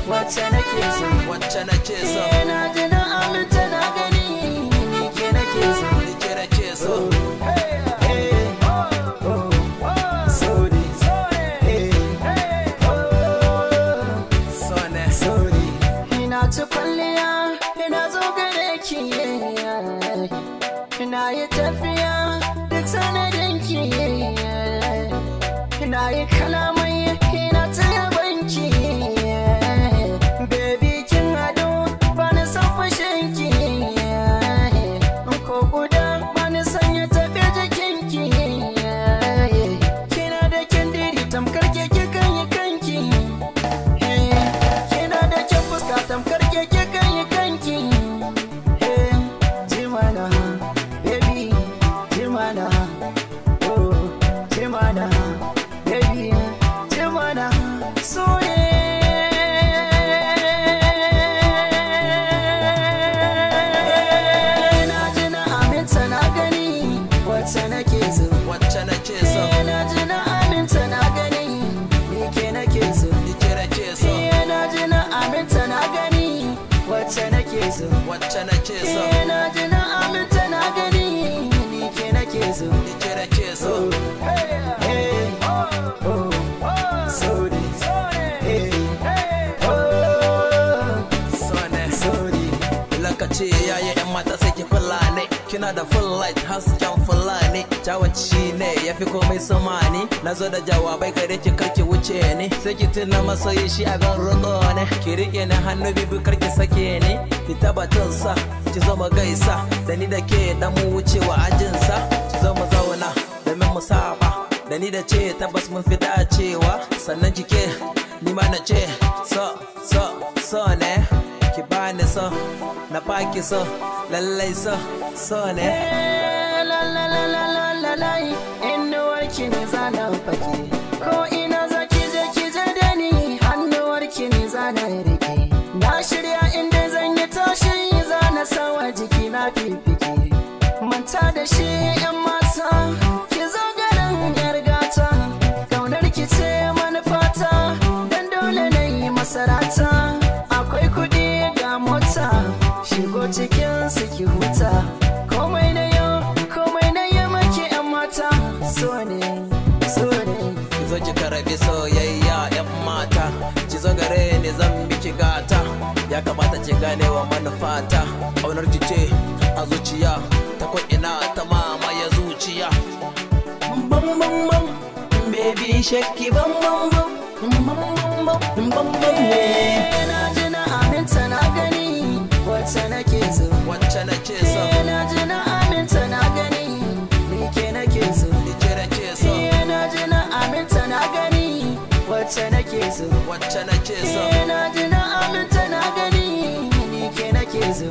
Wacce nake so na ji na aminta na gani ni ke nake so ni ke nake so ina ta kwalliya ina zo gare ki ina yi tafiya duk sanadin ki ina yi kalamai ina ta yabanki Wacce nake so na ji na aminta na gani ni ke nake so ni ke nake so na ji na aminta na gani wacce nake so wacce nake so na ji na aminta na gani ni ke nake so ni ke nake so ce yayi yan mata sai ki kula ne kina da full light hasken fulani jawanci ne yafi komai samani nazo da jawabai gare ki karki wuce ne sai ki tuna masoyi shi a gan roƙo ne ki rike ni hannu bibi karki sake ni ki tabbatar sa ki zo mu gaisa da ni da ke dan mu wucewa ajin sa ki zo mu zauna domin mu saba da ni da ce tabbas mun fi dacewa sannan kike ni ma na ce so ne ki bani so na baki so lallai so ne la la la la la la la innuwarki ne zana fake ko ina zaki je da ni hannuwarki ne zana rike na shirya inda zan yi tashi zana sawa jiki na fifike manta da shi yan mata ki zo garin yar gata kaunar ki ce manufata dan dole na yi masarata akwai kuɗi ga mota shigo cikin su ki huta komai na yi maki yan mata so ne ki zo ki karabi soyayya yan mata ki zo gare ni zan miki gata ya kamata ki gane wa manufata ƙaunar ki ce a zuciya ta ko ina ta mamaye zuciya bam bam bam baby shakki bam bam bam na ji na aminta na gani wacce nake so wacce nake so na ji na aminta na gani ni ke nake so ni ke nake so na ji na aminta na gani wacce nake so wacce nake so na ji na aminta na gani ni ke nake so